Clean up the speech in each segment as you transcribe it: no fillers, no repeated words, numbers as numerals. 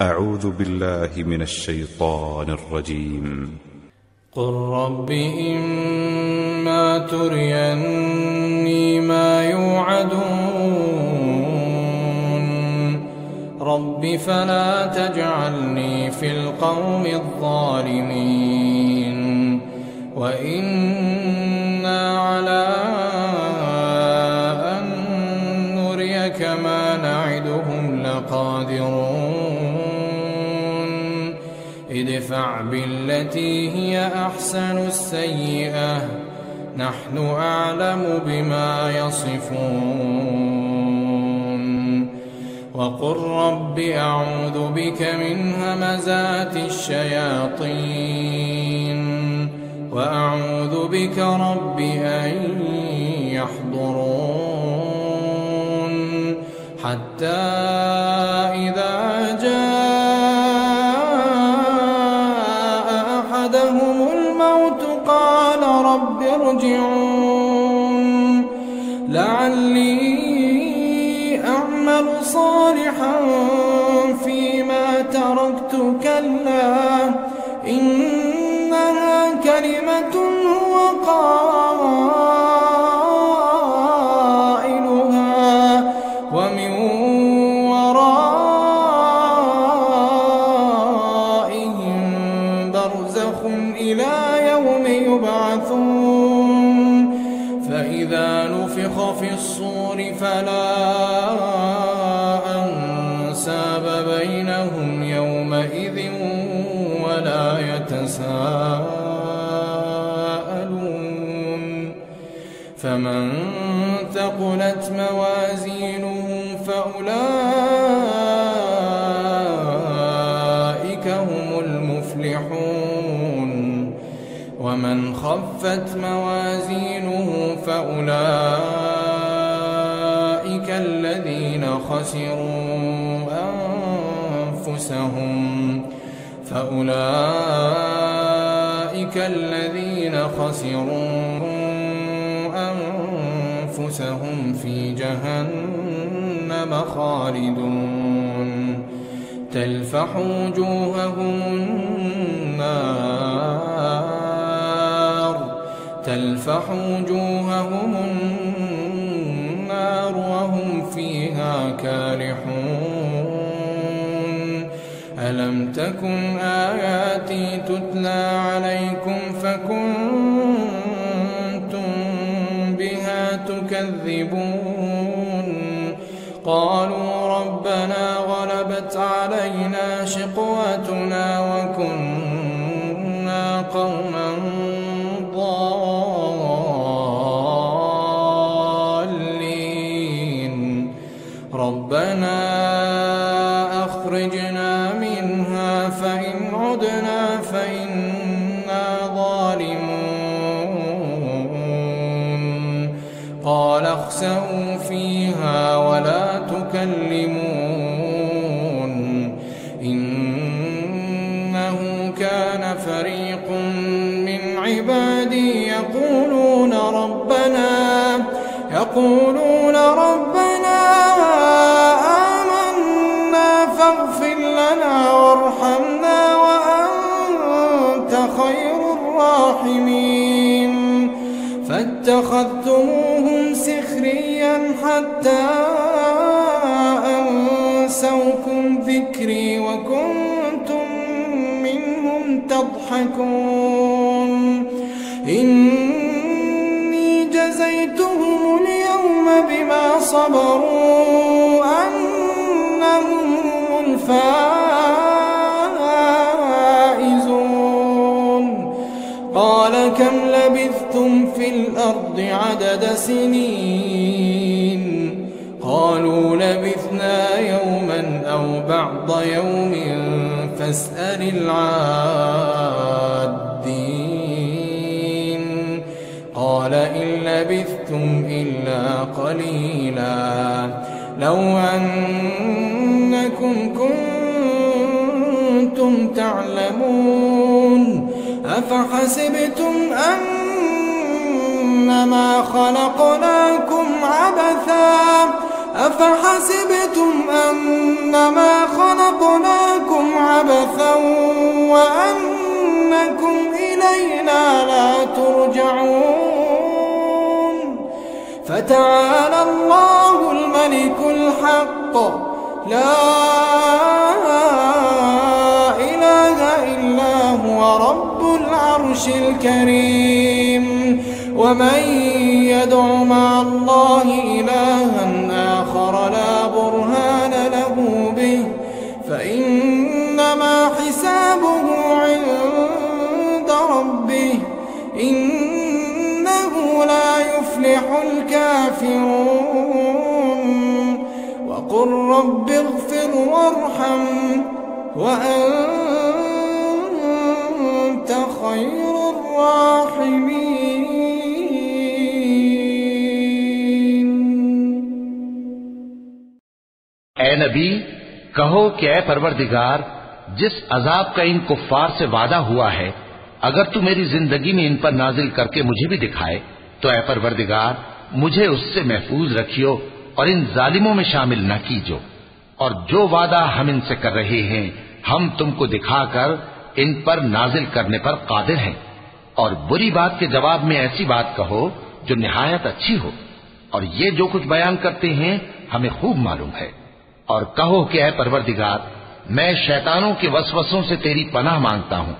أعوذ بالله من الشيطان الرجيم. قل رب إما تريني ما يوعدون رب فلا تجعلني في القوم الظالمين وإنا على أن نريك ما نعدهم لقادرون ادفع بالتي هي أحسن السيئة نحن أعلم بما يصفون وقل رب أعوذ بك من همزات الشياطين وأعوذ بك رب أن يحضرون حتى إذا جاء أحدهم الموت قال رب ارجعون لعلي أعمل صالحا فيما تركت كلا إنها كلمة هو قائلها ومن ورائهم برزخ إلى يوم يبعثون فإذا نفخ في الصور فلا أنساب بينهم يومئذ ولا يتساءلون فمن ثقلت موازينه فأولئك هم المفلحون ومن خفت موازينه فأولئك الذين خسروا أنفسهم في جهنم خالدون تلفح وجوههم النار وهم فيها كالحون ألم تكن آياتي تتلى عليكم فكنتم بها تكذبون قالوا ربنا غلبت علينا شقوتنا وكنا قوما ضالين ربنا أخرجنا منها فإن عدنا فإنا ظالمون قال اخسئوا فيها ولا تكلمون إنه كان فريق من عبادي يقولون ربنا آمنا فاغفر لنا وارحمنا وأنت خير الراحمين فاتخذتموهم سخريا حتى أنسوكم ذكري وكنتم منهم تضحكون إني جزيتهم اليوم بما صبروا أنهم الفائزون قال كم لبثتم في الأرض عدد سنين قالوا لبثنا يوما أو بعض يوم فاسأل العادين قال إن لبثتم إلا قليلا لو أنكم كنتم تعلمون أفحسبتم أنما خلقناكم عبثا أفحسبتم أنما خلقناكم عبثا وأنكم إلينا لا ترجعون فتعالى الله الملك الحق لا إله إلا هو رب العرش الكريم ومن يدع مع الله إلها آخر لا برهان له به فإنما حسابه عند ربه إنه لا يفلح الكافرون وقل رب اغفر وارحم وأنت خير الراحمين. اے نبی کہو کہ اے پروردگار جس عذاب کا ان کفار سے وعدہ ہوا ہے اگر تو میری زندگی میں ان پر نازل کر کے مجھے بھی دکھائے تو اے پروردگار مجھے اس سے محفوظ رکھیو اور ان ظالموں میں شامل نہ کیجو، اور جو وعدہ ہم ان سے کر رہے ہیں ہم تم کو دکھا کر ان پر نازل کرنے پر قادر ہیں، اور بری بات کے جواب میں ایسی بات کہو جو نہایت اچھی ہو، اور یہ جو کچھ بیان کرتے ہیں ہمیں خوب معلوم ہے۔ اور کہو کہ اے پروردگار میں شیطانوں کے وسوسوں سے تیری پناہ مانگتا ہوں،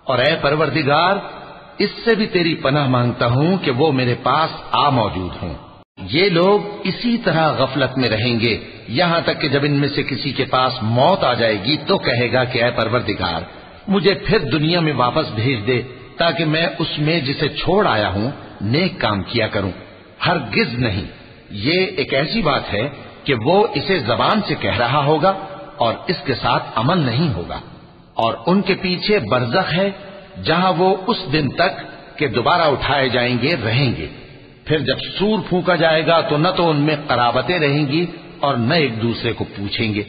اور اے پروردگار اس سے بھی تیری پناہ مانگتا ہوں کہ وہ میرے پاس آ موجود ہوں۔ یہ لوگ اسی طرح غفلت میں رہیں گے یہاں تک کہ جب ان میں سے کسی کے پاس موت آ جائے گی تو کہے گا کہ اے پروردگار مجھے پھر دنیا میں واپس بھیج دے تاکہ میں اس میں جسے چھوڑ آیا ہوں نیک کام کیا کروں۔ ہرگز نہیں، یہ ایک ایسی بات ہے کہ وہ اسے زبان سے کہہ رہا ہوگا اور اس کے ساتھ عمل نہیں ہوگا، اور ان کے پیچھے برزخ ہے جہاں وہ اس دن تک کہ دوبارہ اٹھائے جائیں گے رہیں گے۔ پھر جب سور پھونکا جائے گا تو نہ تو ان میں قرابتیں رہیں گی اور نہ ایک دوسرے کو پوچھیں گے۔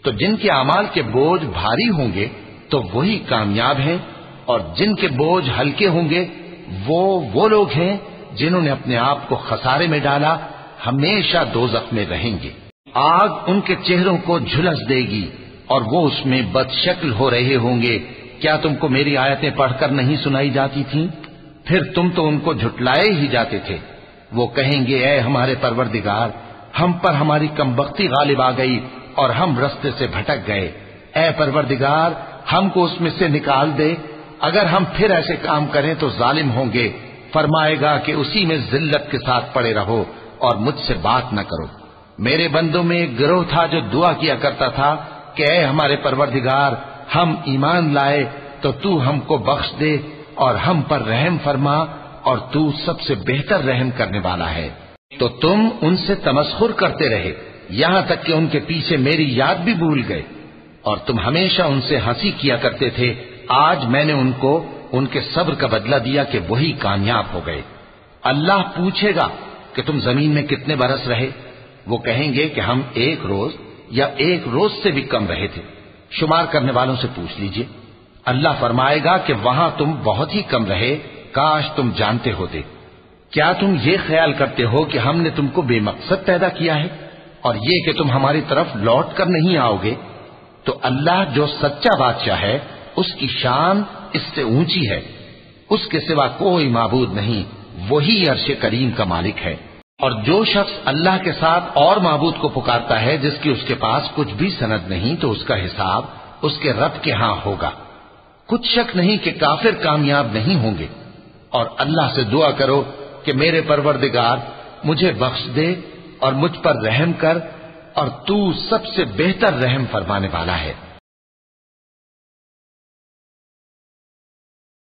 تو جن کے اعمال کے بوجھ بھاری ہوں گے تو وہی کامیاب ہیں، اور جن کے بوجھ ہلکے ہوں گے وہ لوگ ہیں جنہوں نے اپنے آپ کو خسارے میں ڈالا، ہمیشہ دوزخ میں رہیں گے۔ آگ ان کے چہروں کو جھلس دے گی اور وہ اس میں بد شکل ہو رہے ہوں گے۔ کیا تم کو میری آیتیں پڑھ کر نہیں سنائی جاتی تھیں؟ پھر تم تو ان کو جھٹلائے ہی جاتے تھے۔ وہ کہیں گے اے ہمارے پروردگار ہم پر ہماری کمبختی غالب آ گئی اور ہم رستے سے بھٹک گئے، اے پروردگار ہم کو اس میں سے نکال دے، اگر ہم پھر ایسے کام کریں تو ظالم ہوں گے۔ فرمائے گا کہ اسی میں ذلت کے ساتھ پڑے رہو اور مجھ سے بات نہ کرو۔ میرے بندوں میں ایک گروہ تھا جو دعا کیا کرتا تھا کہ اے ہمارے پروردگار ہم ایمان لائے تو تو ہم کو بخش دے اور ہم پر رحم فرما، اور تو سب سے بہتر رحم کرنے والا ہے۔ تو تم ان سے تمسخر کرتے رہے یہاں تک کہ ان کے پیچھے میری یاد بھی بھول گئے، اور تم ہمیشہ ان سے ہنسی کیا کرتے تھے۔ آج میں نے ان کو ان کے صبر کا بدلہ دیا کہ وہی کامیاب ہو گئے۔ اللہ پوچھے گا کہ تم زمین میں کتنے برس رہے؟ وہ کہیں گے کہ ہم 1 روز یا 1 روز سے بھی کم رہے تھے۔ شمار کرنے والوں سے پوچھ لیجئے۔ اللہ فرمائے گا کہ وہاں تم بہت ہی کم رہے، کاش تم جانتے ہوتے۔ کیا تم یہ خیال کرتے ہو کہ ہم نے تم کو بے مقصد پیدا کیا ہے اور یہ کہ تم ہماری طرف لوٹ کر نہیں آؤ گے؟ تو اللہ جو سچا بادشاہ ہے اس کی شان اس سے اونچی ہے، اس کے سوا کوئی معبود نہیں، وہی عرش کریم کا مالک ہے۔ اور جو شخص اللہ کے ساتھ اور معبود کو پکارتا ہے جس کی اس کے پاس کچھ بھی سند نہیں تو اس کا حساب اس کے رب کے ہاں ہوگا۔ کچھ شک نہیں کہ کافر کامیاب نہیں ہوں گے۔ اور اللہ سے دعا کرو کہ میرے پروردگار مجھے بخش دے اور مجھ پر رحم کر، اور تو سب سے بہتر رحم فرمانے والا ہے۔